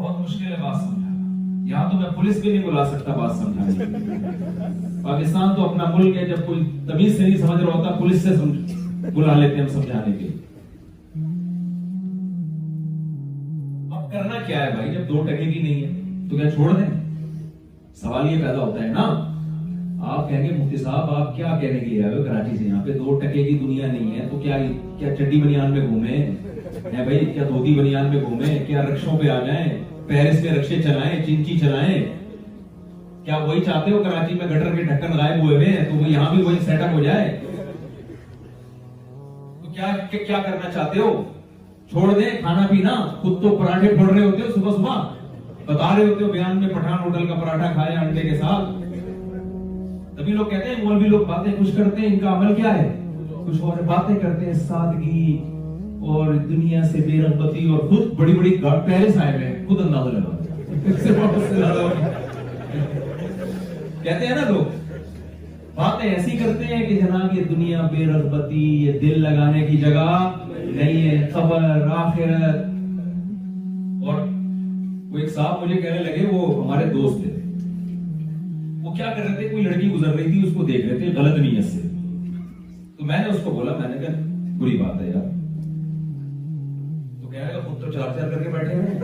بہت مشکل ہے بات سمجھانا. یہاں تو میں پولیس بھی نہیں بلا سکتا بات سمجھانے. پاکستان تو اپنا ملک ہے, جب کوئی تمیز سے نہیں سمجھ رہا ہوتا پولیس سے بلا لیتے ہیں ہم سمجھانے کے. اب کرنا کیا ہے بھائی, جب 2 ٹکے کی نہیں ہے تو کیا چھوڑ دیں؟ سوال یہ پیدا ہوتا ہے نا. آپ کہیں گے مفتی صاحب آپ کیا کہنے کے لیے آئے ہو کراچی سے, یہاں پہ 2 ٹکے کی دنیا نہیں ہے تو کیا چڈی بنیان میں گھومیں بھائی, کیا دھوتی بنیان میں گھومیں, کیا رکشوں پہ آ جائیں, پیرس میں رکشے چلائیں, چنچی چلائیں؟ کیا وہی چاہتے ہو کراچی میں گٹر کے ڈھکن غائب ہوئے ہیں تو وہ یہاں بھی وہی سیٹ اپ ہو جائے؟ تو کیا کرنا چاہتے ہو؟ چھوڑ دیں کھانا پینا. خود تو پراٹھے پھوڑ رہے ہوتے ہو صبح صبح, بتا رہے ہوتے ہو بیان میں پٹھان ہوٹل کا پراٹھا کھایا انڈے کے ساتھ. تبھی لوگ کہتے ہیں مولوی لوگ باتیں کچھ کرتے ہیں, ان کا عمل کیا ہے کچھ اور, باتیں کرتے ہیں سادگی اور دنیا سے بے رغبتی, اور خود بڑی بڑی پیرس آئے ہوئے ہیں, خود اندازہ لگا کہتے ہیں نا لوگ, باتیں ایسی کرتے ہیں کہ جناب یہ دنیا بے رغبتی, یہ دل لگانے کی جگہ نہیں ہے, قبر آخرت. اور وہ ایک صاحب مجھے کہنے لگے, وہ ہمارے دوست تھے, وہ کیا کر رہے تھے, کوئی لڑکی گزر رہی تھی, اس کو دیکھ رہے تھے غلط نیت سے. تو میں نے اس کو بولا, میں نے کہا بری بات ہے یار. تو کہنے لگا خود تو 4 کر کے بیٹھے ہیں.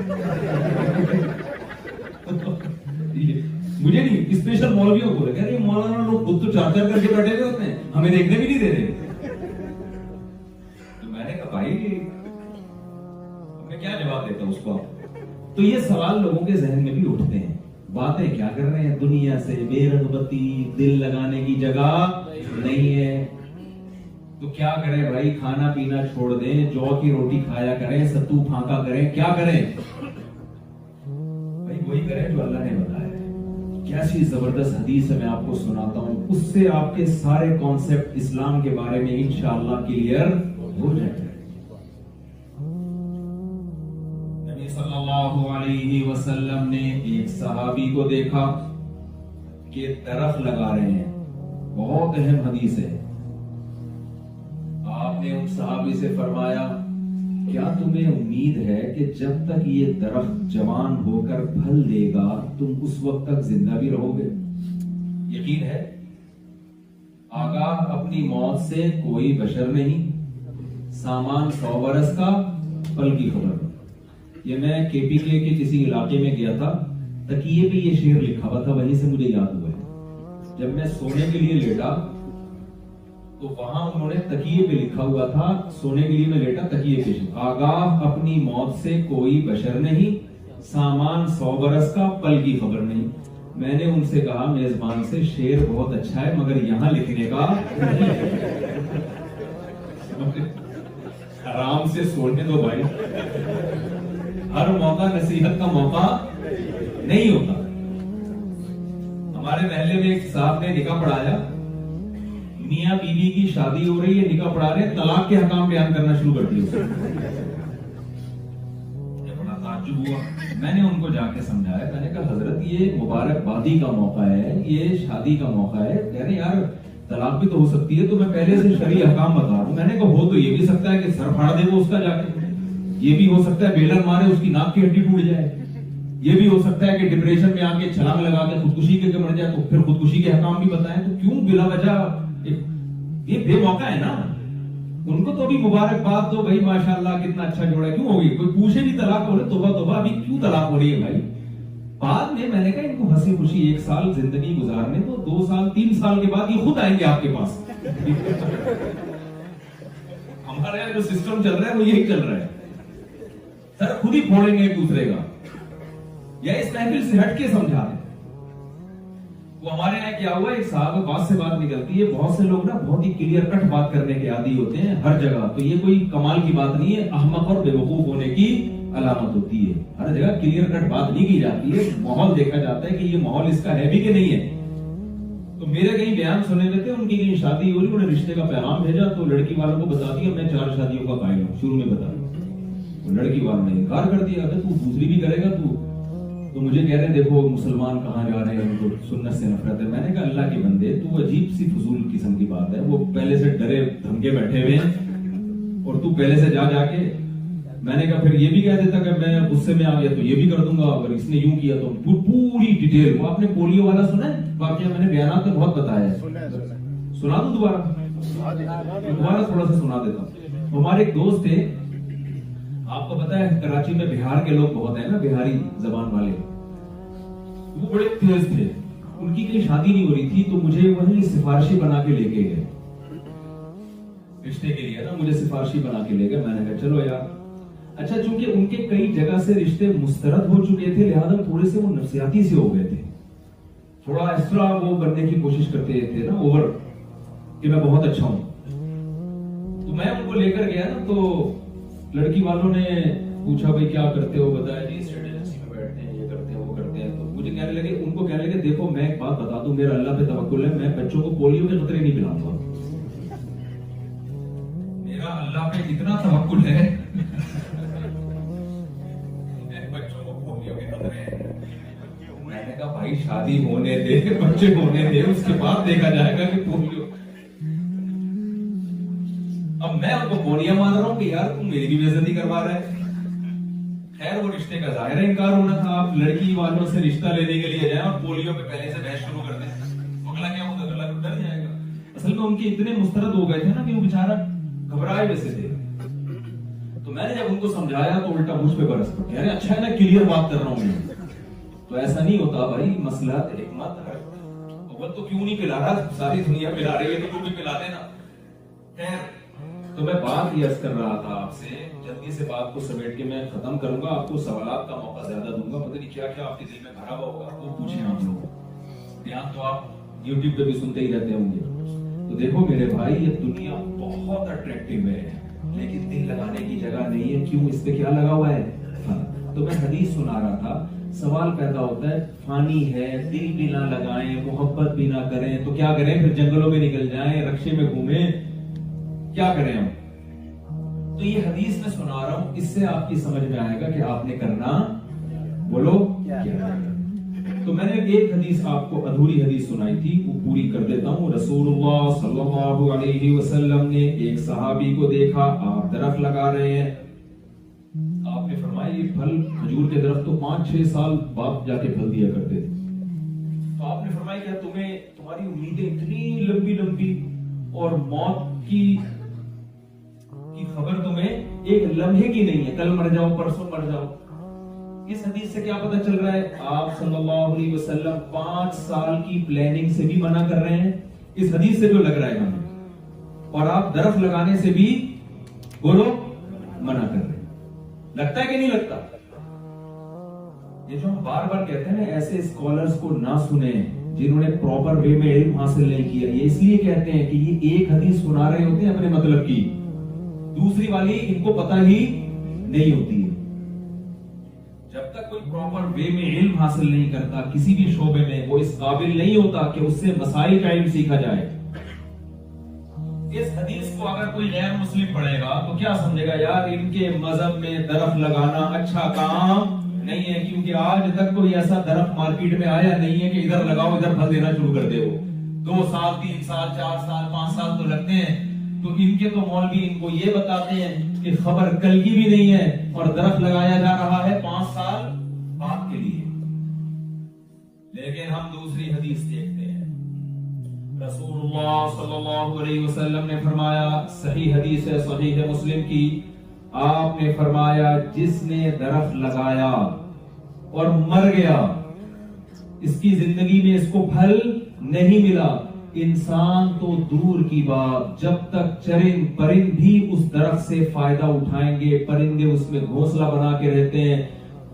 مجھے نہیں, اسپیشل مولویوں کو کہہ رہے مولانا لوگ خود تو 4 کر کے بیٹھے ہوئے ہوتے ہیں, ہمیں دیکھنے بھی نہیں دے رہے. تو میں نے کہا بھائی میں کیا جواب دیتا ہوں اس کو. تو یہ سوال لوگوں کے ذہن میں بھی اٹھتے ہیں, باتیں کیا کر رہے ہیں, دنیا سے بے رغبتی, دل لگانے کی جگہ نہیں ہے. تو کیا کریں بھائی, کھانا پینا چھوڑ دیں, جو کی روٹی کھایا کریں, ستو پھانکا کریں, کیا کریں بھائی, وہی کریں جو اللہ نے بتایا. کیسی زبردست حدیث ہے, میں آپ کو سناتا ہوں, اس سے آپ کے سارے کانسیپٹ اسلام کے بارے میں انشاءاللہ کلیئر ہو جائیں گے. نبی صلی اللہ علیہ وسلم نے ایک صحابی کو دیکھا کہ درخت لگا رہے ہیں, بہت اہم حدیث ہے. آپ نے ان صحابی سے فرمایا کیا تمہیں امید ہے کہ جب تک یہ درخت جوان ہو کر پھل دے گا تم اس وقت تک زندہ بھی رہو گے؟ یقین ہے آگاہ اپنی موت سے کوئی بشر نہیں, سامان 100 برس کا پل کی خبر. یہ میں کے کسی علاقے میں گیا تھا, تکیے پہ یہ شعر لکھا ہوا تھا, وہیں سے مجھے یاد ہوا ہے. جب میں سونے کے لیے لیٹا تو وہاں انہوں نے تکیے پہ لکھا ہوا تھا, سونے کے لیے میں لیٹا تکیے پہ, آگاہ اپنی موت سے کوئی بشر نہیں, سامان 100 برس کا پل کی خبر نہیں. میں نے ان سے کہا میزبان سے شعر بہت اچھا ہے مگر یہاں لکھنے کا آرام سے سونے دو بھائی, ہر موقع نصیحت کا موقع نہیں ہوتا. ہمارے محلے میں ایک صاحب نے نکاح پڑھایا, میاں بیوی کی شادی ہو رہی ہے, نکاح پڑھا رہے, طلاق کے حکام بیان کرنا شروع کر دیے. بڑا تعجب ہوا. میں نے ان کو جا کے سمجھایا, میں نے کہا حضرت یہ مبارکبادی کا موقع ہے, یہ شادی کا موقع ہے, کہہ رہے یار طلاق بھی تو ہو سکتی ہے, تو میں پہلے سے شرعی حکام بتا رہا ہوں. میں نے کہا ہو تو یہ بھی سکتا ہے کہ سر پھاڑ دے وہ اس کا جا کے, یہ بھی ہو سکتا ہے بیلر مارے اس کی ناک کی ہڈی ٹوٹ جائے, یہ بھی ہو سکتا ہے کہ ڈپریشن میں آ کے چھلانگ لگا کے خودکشی کے مر جائے, تو پھر خودکشی کے حکام بھی بتائیں. تو کیوں بلا وجہ, یہ بے موقع ہے نا. ان کو تو بھی مبارکباد دو بھائی, ماشاءاللہ کتنا اچھا جوڑا ہے. کیوں ہوگی, کوئی پوچھے نہیں طلاق ہو رہے, توبہ توبہ, ابھی کیوں طلاق ہو رہی ہے بھائی. بعد میں نے کہا ان کو ہنسی خوشی 1 سال زندگی گزارنے تو 2 سال 3 سال کے بعد یہ خود آئیں گے آپ کے پاس. ہمارے یہاں جو سسٹم چل رہا ہے وہ یہی چل رہا ہے, سر خود ہی پھوڑیں گے ایک دوسرے کا, یا اس محفل سے ہٹ کے سمجھا دیں. وہ ہمارے یہاں کیا ہوا, ایک صاحب بات سے بات نکلتی ہے, بہت سے لوگ نا بہت ہی کلیئر کٹ بات کرنے کے عادی ہوتے ہیں ہر جگہ. تو یہ کوئی کمال کی بات نہیں ہے, احمق اور بیوقوف ہونے کی علامت ہوتی ہے. ہر جگہ کلیئر کٹ بات نہیں کی جاتی ہے, ماحول دیکھا جاتا ہے کہ یہ ماحول اس کا ہے بھی کہ نہیں ہے. تو میرے کہیں بیان سنے ہوئے تھے, ان کی کہیں شادی ہو رہی, انہوں نے رشتے کا پیغام بھیجا, تو لڑکی والوں کو بتا دیا میں 4 شادیوں کا قائل ہوں, شروع میں بتا دیا. لڑکی والوں نے انکار کر دیا, تو دوسری بھی کرے گا تو مجھے کہہ رہے ہیں دیکھو مسلمان کہاں جا رہے ہیں, ان کو سنت سے نفرت ہے. میں نے کہا اللہ کے بندے, تو عجیب سی فضول قسم کی بات ہے, وہ پہلے سے ڈرے دھمکے بیٹھے ہوئے ہیں, اور تو پہلے سے جا کے میں نے کہا پھر یہ بھی کہہ دیتا کہ میں غصے میں آ گیا تو یہ بھی کر دوں گا, اگر اس نے یوں کیا تو پوری ڈیٹیل. وہ آپ نے پولیو والا سنا ہے واقعہ, میں نے بیانات میں بہت بتایا ہے, سنا دوں دوبارہ تھوڑا سا سنا دیتا ہوں. ہمارے ایک دوست تھے, آپ کو پتا ہے کراچی میں بہار کے لوگ بہت ہیں نا, بہاری زبان والے, وہ بڑے تیز تھے. ان کی کہیں شادی نہیں ہو رہی تھی تو مجھے وہیں سفارشی بنا کے لے کے گئے رشتے کے لیے نا, مجھے سفارشی بنا کے لے گئے. میں نے کہا چلو یار. اچھا چونکہ ان کے کئی جگہ سے رشتے مسترد ہو چکے تھے, لہذا تھوڑے سے وہ نفسیاتی سے ہو گئے تھے, تھوڑا اس طرح وہ بننے کی کوشش کرتے تھے نا اوور کہ میں بہت اچھا ہوں. تو میں ان کو لے کر گیا نا, تو لڑکی والوں نے پوچھا بھائی کیا کرتے ہو, بتایا جی اسٹیٹ ایجنسی میں بیٹھتے ہیں, یہ کرتے ہیں وہ کرتے ہیں. تو مجھے کہنے لگے, ان کو کہنے لگے دیکھو میں ایک بات بتا دوں, میرا اللہ پہ توکل ہے, میں بچوں کو پولیو کے خطرے نہیں پلاؤں گا, میرا اللہ پہ اتنا توکل ہے, بچوں کو پولیو کے خطرے ہیں. میں نے کہا بھائی شادی ہونے دے, بچے ہونے دے, اس کے بعد دیکھا جائے گا کہ پولیو. اب میں ان کو بونیا مان رہا ہوں کہ یار تم میری بھی بے عزتی کروا رہا ہے. خیر وہ رشتے کا ظاہر انکار ہونا تھا. آپ لڑکی والوں سے رشتہ لینے کے لیے جائیں اور پولیو پہ پہلے سے بحث شروع کر دیں, اگلا کیا ہوگا, اگلا ڈر جائے گا. اصل میں ان کے اتنے مسترد ہو گئے تھے نا کہ وہ بیچارہ گھبرائے ویسے تھے. تو میں نے جب ان کو سمجھایا تو الٹا مجھ پہ برس پڑ گیا, اچھا ہے نا کلیئر بات کر رہا ہوں میں. تو ایسا نہیں ہوتا بھائی, مسئلہ حکمت ہے. اول تو کیوں نہیں پلا رہا, ساری دنیا پلا رہی ہے تو بھی پلا دینا. خیر تو میں بات یہ عرض کر رہا تھا آپ سے, جلدی سے بات کو سمیٹ کے میں ختم کروں گا, آپ کو سوالات کا موقع زیادہ دوں گا. پتہ نہیں کیا کیا آپ کے دل میں بھرا ہوا ہوگا, وہ پوچھیں آپ لوگ. یہاں تو آپ یوٹیوب پہ بھی سنتے ہی رہتے ہوں گے. تو دیکھو میرے بھائی, یہ دنیا بہت اٹریکٹیو ہے لیکن دل لگانے کی جگہ نہیں ہے. کیوں, اس پہ کیا لگا ہوا ہے. تو میں حدیث سنا رہا تھا, سوال پیدا ہوتا ہے, فانی ہے, دل بھی نہ لگائیں, محبت بھی نہ کریں تو کیا کریں, پھر جنگلوں میں نکل جائیں, رکشے میں گھومیں, کیا کریں ہم. تو یہ حدیث میں سنا رہا ہوں, اس سے آپ کی سمجھ میں آئے گا کہ آپ نے کرنا, بولو کیا ہے. تو میں نے ایک حدیث آپ کو ادھوری حدیث سنائی تھی, وہ پوری کر دیتا ہوں. رسول اللہ صلی اللہ علیہ وسلم نے ایک صحابی کو دیکھا, آپ درخت لگا رہے ہیں. آپ نے فرمایا یہ پھل, کھجور کے درخت تو 5-6 سال بعد جا کے پھل دیا کرتے تھے. تو آپ نے فرمایا کیا تمہیں, تمہاری امیدیں اتنی لمبی لمبی اور موت کی خبر تمہیں ایک لمحے کی نہیں ہے, کل مر جاؤ پرسوں مر جاؤ. اس حدیث سے کیا پتہ چل رہا ہے, آپ صلی اللہ علیہ وسلم 5 سال کی پلاننگ سے بھی منع کر رہے ہیں, اس حدیث سے جو لگ رہا ہے ہمیں, اور آپ درخت لگانے سے بھی بولو منع کر رہے ہیں. لگتا ہے کہ نہیں لگتا. یہ جو ہم بار بار کہتے ہیں نا, ایسے اسکالرز کو نہ سنیں جنہوں نے پراپر وے میں علم حاصل نہیں کیا. یہ اس لیے کہتے ہیں کہ یہ ایک حدیث سنا رہے ہوتے ہیں اپنے مطلب کی, دوسری والی ان کو پتہ ہی نہیں ہوتی ہے. جب تک کوئی پراپر وے میں علم حاصل نہیں کرتا کسی بھی شعبے میں, وہ اس قابل نہیں ہوتا کہ اس سے مسائل کا علم سیکھا جائے. اس حدیث کو اگر کوئی غیر مسلم پڑھے گا تو کیا سمجھے گا, یار ان کے مذہب میں درخت لگانا اچھا کام نہیں ہے, کیونکہ آج تک کوئی ایسا درخت مارکیٹ میں آیا نہیں ہے کہ ادھر لگاؤ ادھر پھل دینا شروع کر دے. وہ 2 سال 3 سال 4 سال 5 سال تو لگتے ہیں. تو ان کے تو مولوی ان کو یہ بتاتے ہیں کہ خبر کل کی بھی نہیں ہے اور درخت لگایا جا رہا ہے 5 سال بعد کے لیے. لیکن ہم دوسری حدیث دیکھتے ہیں, رسول اللہ صلی اللہ علیہ وسلم نے فرمایا, صحیح حدیث ہے صحیح مسلم کی, آپ نے فرمایا جس نے درخت لگایا اور مر گیا, اس کی زندگی میں اس کو پھل نہیں ملا, انسان تو دور کی بات, جب تک چرند پرند بھی اس درخت سے فائدہ اٹھائیں گے, پرندے اس میں گھونسلہ بنا کے رہتے ہیں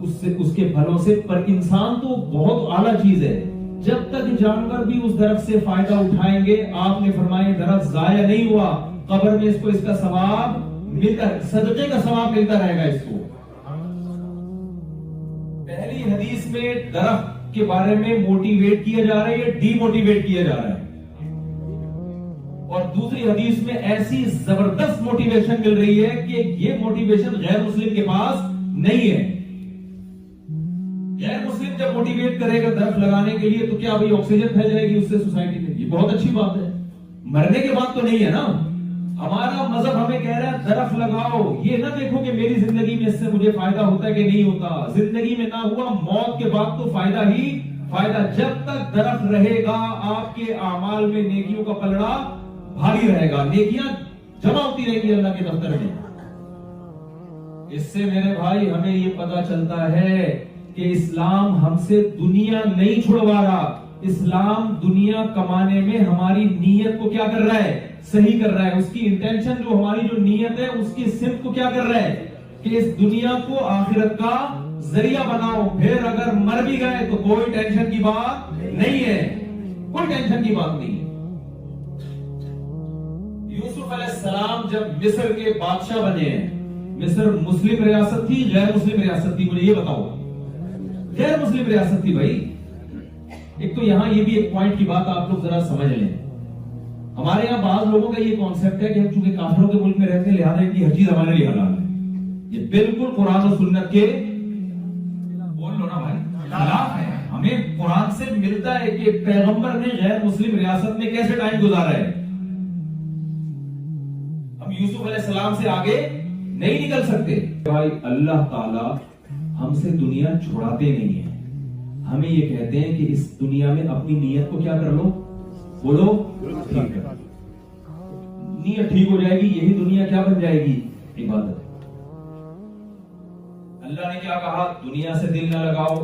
اس کے پھلوں سے, پر انسان تو بہت اعلیٰ چیز ہے, جب تک جانور بھی اس درخت سے فائدہ اٹھائیں گے, آپ نے فرمایا درخت ضائع نہیں ہوا, قبر میں اس کو اس کا ثواب ملتا, صدقے کا ثواب ملتا رہے گا اس کو. پہلی حدیث میں درخت کے بارے میں موٹیویٹ کیا جا رہا ہے, یہ ڈی موٹیویٹ کیا جا رہا ہے, اور دوسری حدیث میں ایسی زبردست موٹیویشن مل رہی ہے کہ یہ موٹیویشن غیر مسلم کے پاس نہیں ہے. غیر مسلم جب موٹیویٹ کرے گا درخت لگانے کے لیے تو کیا بھئی آکسیجن پھیل جائے گی اس سے سوسائٹی میں, یہ بہت اچھی بات ہے. مرنے کے بعد تو نہیں ہے نا, ہمارا مذہب ہمیں کہہ رہا ہے درخت لگاؤ، یہ نہ دیکھو کہ میری زندگی میں اس سے مجھے فائدہ ہوتا ہے کہ نہیں ہوتا، زندگی میں نہ ہوا موت کے بعد تو فائدہ ہی فائدہ، جب تک درخت رہے گا آپ کے اعمال میں نیکیوں کا پلڑا بھاری رہے گا، نیکیاں جمع ہوتی رہیں گی اللہ کے دفتر میں۔ اس سے میرے بھائی ہمیں یہ پتا چلتا ہے کہ اسلام ہم سے دنیا نہیں چھڑوا رہا، اسلام دنیا کمانے میں ہماری نیت کو کیا کر رہا ہے؟ صحیح کر رہا ہے۔ اس کی انٹینشن جو ہماری جو نیت ہے اس کی سمت کو کیا کر رہا ہے کہ اس دنیا کو آخرت کا ذریعہ بناؤ، پھر اگر مر بھی گئے تو کوئی ٹینشن کی بات نہیں ہے، کوئی ٹینشن کی بات نہیں ہے۔ یوسف علیہ السلام جب مصر کے بادشاہ بنے ہیں، مصر مسلم ریاست تھی غیر مسلم ریاست تھی؟ مجھے یہ بتاؤ۔ غیر مسلم ریاست تھی بھائی۔ ایک تو یہاں یہ بھی ایک پوائنٹ کی بات آپ لوگ ذرا سمجھ لیں، ہمارے یہاں بعض لوگوں کا یہ کانسیپٹ ہے کہ ہم چونکہ کافروں کے ملک میں رہتے ہیں لہٰذا ان کی ہر چیز ہمارے لیے حلال ہے۔ یہ بالکل قرآن و سنت کے بول لو نا بھائی خلاف ہے۔ ہمیں قرآن سے ملتا ہے کہ پیغمبر نے غیر مسلم ریاست میں کیسے ٹائم گزارا ہے۔ ہم یوسف علیہ السلام سے آگے نہیں نکل سکتے۔ بھائی اللہ تعالی ہم سے دنیا چھڑاتے نہیں ہیں، ہمیں یہ کہتے ہیں کہ اس دنیا میں اپنی نیت کو کیا کر لو، بولو ٹھیک ہے، نیت ٹھیک ہو جائے گی، یہی دنیا کیا بن جائے گی؟ عبادت۔ اللہ نے کیا کہا؟ دنیا سے دل نہ لگاؤ،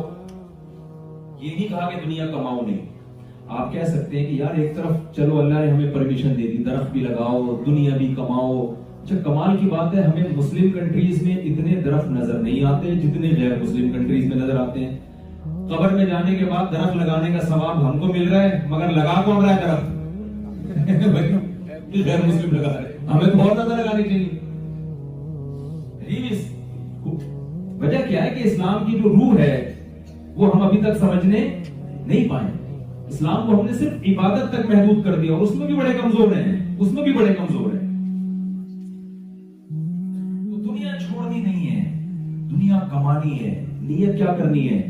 یہ نہیں کہا کہ دنیا کماؤ نہیں۔ آپ کہہ سکتے ہیں کہ یار ایک طرف چلو اللہ نے ہمیں پرمیشن دے دی، درخت بھی لگاؤ، دنیا بھی کماؤ۔ اچھا کمال کی بات ہے ہمیں مسلم کنٹریز میں اتنے درخت نظر نہیں آتے جتنے غیر مسلم کنٹریز میں نظر آتے ہیں۔ قبر میں جانے کے بعد درخت لگانے کا ثواب ہم کو مل رہا ہے، مگر لگا کون رہا ہے درخت؟ غیر مسلم لگا رہے ہیں، ہمیں تو اور زیادہ لگانے چاہیے۔ وجہ کیا ہے کہ اسلام کی جو روح ہے وہ ہم ابھی تک سمجھنے نہیں پائے۔ اسلام کو ہم نے صرف عبادت تک محدود کر دیا اور اس میں بھی بڑے کمزور ہیں، اس میں بھی بڑے کمزور ہیں۔ تو دنیا چھوڑنی نہیں ہے، دنیا کمانی ہے، نیت کیا کرنی ہے؟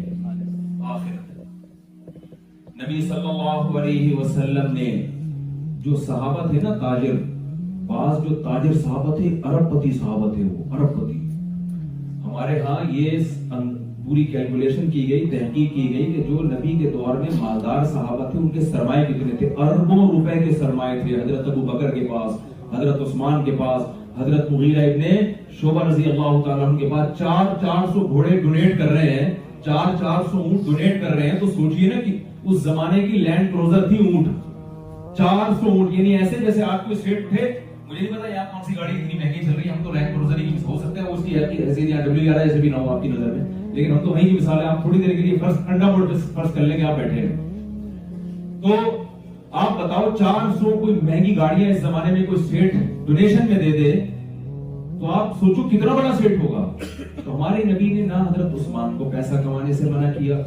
آخرت۔ نبی صلی اللہ علیہ وسلم نے جو صحابہ تھے نا تاجر، بعض جو تاجر صحابہ تھے ارب پتی صحابہ تھے، وہ ارب پتی۔ ہمارے ہاں یہ پوری کیلکولیشن کی گئی، تحقیق کی گئی کہ جو نبی کے دور میں مالدار صحابہ تھے ان کے سرمایہ کتنے تھے؟ اربوں روپے کے سرمایہ تھے۔ حضرت ابو بکر کے پاس، حضرت عثمان کے پاس، حضرت مغیرہ ابن شعبہ رضی اللہ تعالیٰ عنہ کے پاس 400 گھوڑے ڈونیٹ کر رہے ہیں، 400 اونٹ ڈونیٹ کر رہے ہیں۔ تو سوچئے نا کہ اس زمانے کی لینڈ کروزر تھی اونٹ، 400 اونٹ، یعنی ایسے جیسے آپ کو اسٹیٹ اٹھے، مجھے نہیں پتا یہاں کون سی گاڑی اتنی مہنگی چل رہی ہے، ہم تو لینڈ کروزر ہی ہو سکتا ہے، اس کی حیثیت یا WR ایسے بھی نہ ہو آپ کی نظر میں، لیکن ہم تو وہیں کی مثال ہے۔ آپ تھوڑی دیر کے لیے انڈا موڈ فرض کر لیں کہ آپ بیٹھے ہیں، تو آپ بتاؤ 400 کوئی مہنگی گاڑیاں اس زمانے میں کوئی اسٹیٹ ڈونیشن میں دے دے تو آپ سوچو کتنا بڑا اسٹیٹ ہوگا۔ تو ہمارے نبی نے نہ حضرت عثمان کو پیسہ کمانے سے منع کیا،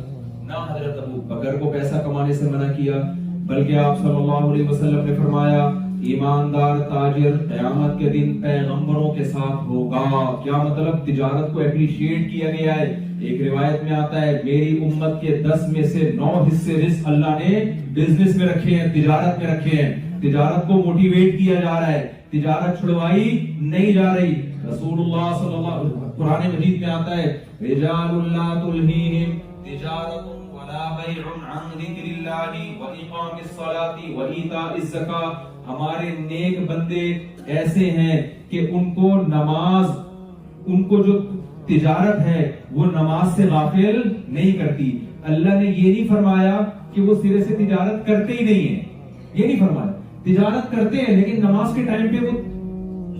نہ حضرت ابو بکر کو پیسہ کمانے سے منع کیا، بلکہ آپ صلی اللہ علیہ وسلم نے فرمایا ایماندار تاجر قیامت کے دن پیغمبروں کے ساتھ ہوگا۔ کیا مطلب؟ تجارت کو اپریشیٹ کیا گیا ہے۔ ایک روایت میں آتا ہے میری امت کے 10 میں سے 9 حصے رزق اللہ نے بزنس میں رکھے ہیں، تجارت میں رکھے ہیں۔ تجارت کو موٹیویٹ کیا جا رہا ہے، تجارت چھڑوائی نہیں جا رہی۔ رسول اللہ صلی اللہ علیہ وسلم قرآن مجید میں آتا ہے رجال لا تلہیہم تجارت ولا بیع عن ذکر اللہ واقام الصلاۃ وایتاء الزکاۃ۔ ہمارے نیک بندے ایسے ہیں کہ ان کو نماز، ان کو جو تجارت ہے وہ نماز سے غافل نہیں کرتی۔ اللہ نے یہ نہیں فرمایا کہ وہ سرے سے تجارت کرتے ہی نہیں ہیں، یہ نہیں فرمایا، تجارت کرتے ہیں لیکن نماز کے ٹائم پہ وہ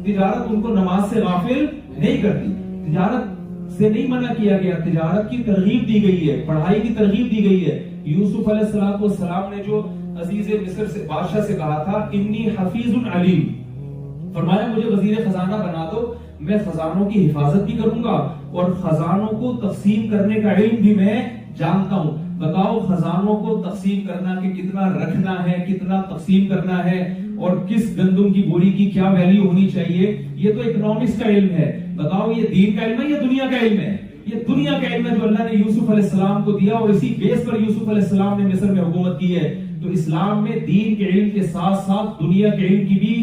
تجارت ان کو نماز سے غافل نہیں کرتی۔ تجارت سے نہیں منع کیا گیا، تجارت کی ترغیب دی گئی ہے، پڑھائی کی ترغیب دی گئی ہے۔ یوسف علیہ السلام نے جو عزیز مصر سے بادشاہ سے کہا تھا انی حفیظ علیم، فرمایا مجھے وزیر خزانہ بنا دو، میں خزانوں کی حفاظت بھی کروں گا اور خزانوں کو تقسیم کرنے کا علم بھی میں جانتا ہوں۔ بتاؤ خزانوں کو تقسیم کرنا کہ کتنا رکھنا ہے، کتنا تقسیم کرنا ہے اور کس گندم کی بوری کی کیا ویلیو ہونی چاہیے، یہ تو اکنامکس کا علم ہے۔ بتاؤ یہ دین کا علم ہے یا دنیا کا علم ہے؟ یہ دنیا کا علم ہے جو اللہ نے یوسف علیہ السلام کو دیا اور اسی بیس پر یوسف علیہ السلام نے مصر میں حکومت کی ہے۔ تو اسلام میں دین کے علم کے ساتھ ساتھ دنیا کے علم کی بھی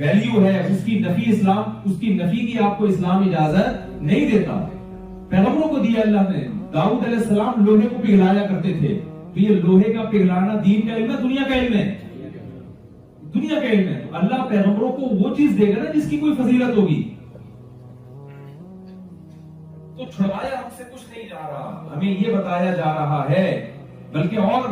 ویلیو ہے اس کی نفی کی آپ کو اسلام اجازت نہیں دیتا. پیغمبروں کو دیا اللہ نے. داؤد علیہ السلام لوہے کو پگھلایا کرتے تھے. تو یہ لوہے کا پگھلانا دین کا علم ہے, دنیا کا علم ہے؟ دنیا کا علم ہے. تو اللہ پیغمبروں کو وہ چیز دے گا نا جس کی کوئی فضیلت ہوگی. تو چھڑوایا ہم سے کچھ نہیں جا رہا, ہمیں یہ بتایا جا رہا ہے. بلکہ اور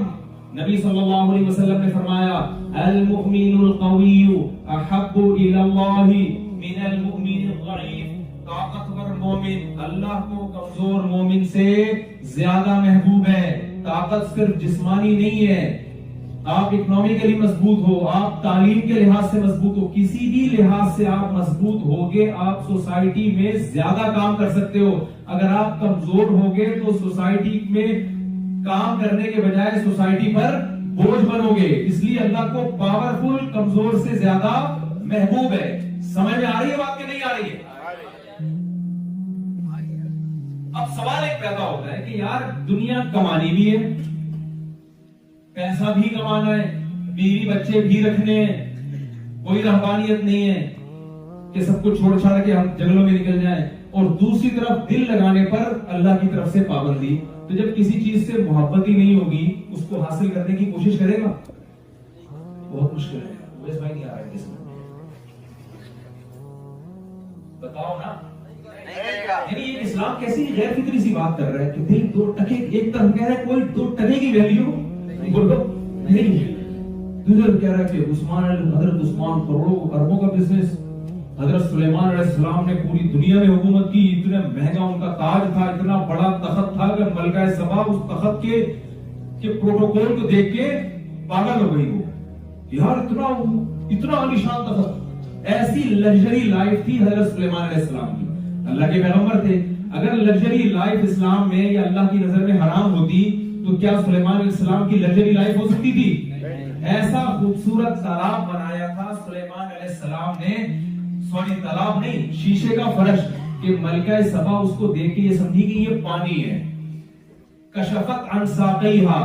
نبی صلی اللہ علیہ وسلم نے فرمایا المؤمن القوی احب الی اللہ من المؤمن الضعیف. طاقتور مومن اللہ کو کمزور مومن سے زیادہ محبوب ہے. طاقت صرف جسمانی نہیں ہے. آپ اکنامکلی مضبوط ہو, آپ تعلیم کے لحاظ سے مضبوط ہو, کسی بھی لحاظ سے آپ مضبوط ہوگے, آپ سوسائٹی میں زیادہ کام کر سکتے ہو. اگر آپ کمزور ہوگے تو سوسائٹی میں کام کرنے کے بجائے سوسائٹی پر بوجھ بنو گے. اس لیے اللہ کو پاورفل کمزور سے زیادہ محبوب ہے. سمجھ میں آ رہی ہے بات کہ نہیں آ رہی ہے؟ اب سوال ایک پیدا ہوتا ہے کہ یار دنیا کمانی بھی ہے, پیسہ بھی کمانا ہے, بیوی بچے بھی رکھنے ہیں, کوئی رہبانیت نہیں ہے کہ سب کو چھوڑ چھاڑ کے ہم جنگلوں میں نکل جائیں, اور دوسری طرف دل لگانے پر اللہ کی طرف سے پابندی. تو جب کسی چیز سے محبت ہی نہیں ہوگی اس کو حاصل کرنے کی کوشش کرے گا, بہت مشکل ہے. ویس بھائی نہیں آ رہا ہے, کس میں بتاؤ نا. یعنی یہ اسلام کیسی غیر فطری سی بات کر رہا ہے کہ دل دو ٹکے, ایک طرف کہہ رہا ہے کوئی 2 ٹکے کی ویلیو بولو نہیں, دوسرا کہہ رہا ہے کہ حضرت عثمان کروڑوں اربوں کا بزنس, حضرت سلیمان علیہ السلام نے پوری دنیا میں حکومت کی, اتنا مہنگا ان کا تاج تھا, اتنا بڑا تخت تھا کہ ملکہ سبا اس تخت کے پروٹوکول کو دیکھ کے پاگل ہو گئی. وہ یار اتنا عالیشان تخت. ایسی لگژری لائف تھی حضرت سلیمان علیہ السلام کی. اللہ کے پیغمبر تھے. اگر لگژری لائف اسلام میں یا اللہ کی نظر میں حرام ہوتی تو کیا سلیمان علیہ السلام کی لگژری لائف ہو سکتی تھی؟ ایسا خوبصورت تالاب بنایا تھا سلیمان علیہ السلام نے, تالاب نہیں, شیشے کا فرش, کہ ملکہ سبا اس کو دیکھ کے یہ سمجھی کہ یہ پانی ہے. کشفت عن ساقیہا,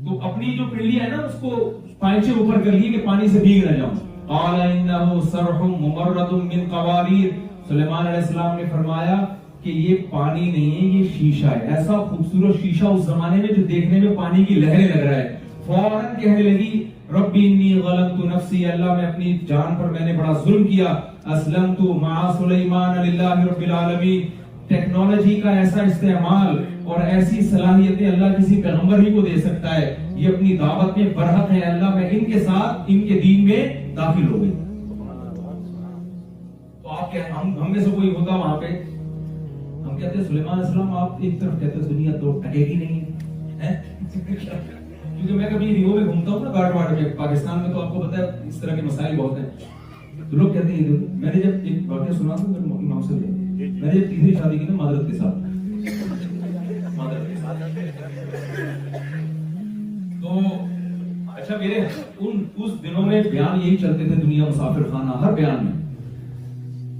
تو اپنی جو پنڈلی ہے نا اس کو پائنچے اوپر کر لی کہ پانی سے بھیگ نہ جاؤں. قال انه صرح ممرد من قواریر, سلیمان علیہ السلام نے فرمایا کہ یہ پانی نہیں ہے, یہ شیشہ ہے. ایسا خوبصورت شیشہ اس زمانے میں جو دیکھنے میں پانی کی لہریں لگ رہا ہے. فوراً کہنے لگی ربی انی ظلمت نفسی, اللہ میں اپنی جان پر میں نے بڑا ظلم کیا. اسلمت مع سلیمان للہ رب العالمین. ٹیکنالوجی کا ایسا استعمال اور ایسی صلاحیتیں اللہ کسی پیغمبر ہی کو دے سکتا ہے. یہ اپنی دعوت میں برحق ہے, اللہ میں ان کے ساتھ ان کے دین میں داخل ہو گئی. تو آپ کہ ہم میں سے کوئی ہوتا وہاں پہ, ہم کہتے ہیں سلیمان علیہ السلام آپ ایک طرف کہتے ہیں دنیا تو ٹکے گی نہیں ہے. کیونکہ میں کبھی ریو میں گھومتا ہوں نا گارڈ واڈ میں, پاکستان میں تو آپ کو پتا ہے اس طرح کے مسائل بہت ہیں. تو لوگ کہتے ہیں, میں نے جب ایک واقعہ سنا تھا امام سے, میں نے جب تیسری شادی کی نا معذرت کے ساتھ, تو اچھا میرے اس دنوں میں بیان یہی چلتے تھے دنیا مسافر خانہ, ہر بیان میں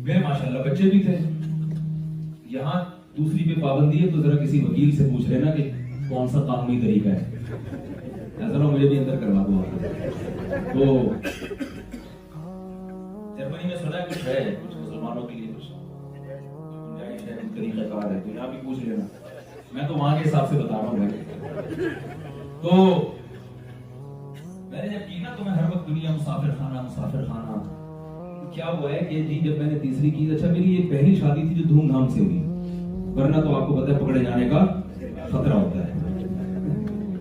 میرے ماشاءاللہ بچے بھی تھے. یہاں دوسری پہ پابندی ہے تو ذرا کسی وکیل سے پوچھ لینا کہ کون سا قانونی طریقہ ہے, ایسا نہ مجھے بھی اندر کروا دو. تو جرمنی میں سنا ہے کچھ ہے, کچھ مسلمانوں کے لیے کچھ گنجائش ہے, کچھ طریقہ کار ہے, تو یہاں بھی پوچھ لینا. میں تو وہاں کے حساب سے بتا رہا ہوں. تو میں نے جب کی نا تو میں ہر وقت دنیا مسافر خانہ. کیا ہوا ہے کہ جی جب میں نے تیسری کی, اچھا میری یہ پہلی شادی تھی جو دھوم دھام سے ہوئی, ورنہ تو آپ کو پتہ ہے پکڑے جانے کا خطرہ ہوتا ہے.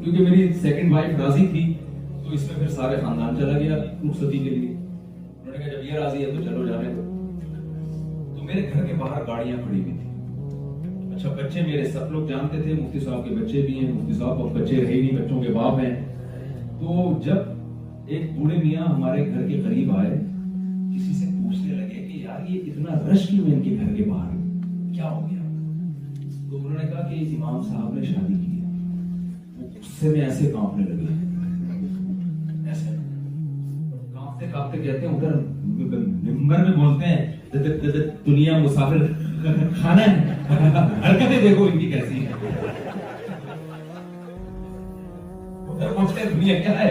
کیونکہ میری سیکنڈ وائف راضی تھی تو اس میں پھر سارے خاندان چلا گیا رخصتی کے لیے. انہوں نے کہا جب یہ راضی ہے تو چلو جانے دو. تو میرے گھر کے باہر گاڑیاں کھڑی ہوئی تھی. اچھا بچے میرے سب لوگ جانتے تھے, مفتی صاحب کے بچے بھی ہیں, مفتی صاحب اب بچے رہے نہیں, بچوں کے باپ ہیں. تو جب ایک بوڑھے میاں ہمارے گھر کے قریب آئے, کسی سے پوچھنے لگے کہ یار یہ اتنا رش کیوں ہے ان کے گھر کے باہر, کیا ہو گیا؟ تو انہوں نے کہا کہ امام صاحب نے شادی کی ہے. وہ غصے میں ایسے کانپنے لگے, ایسے کانپتے کانپتے کہتے ہیں, ادھر ممبر میں بولتے ہیں دنیا مسافر خانہ ہے, حرکتیں دیکھو ان کی کیسی ہیں. ادھر پوچھتے ہیں دنیا کیا ہے,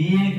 1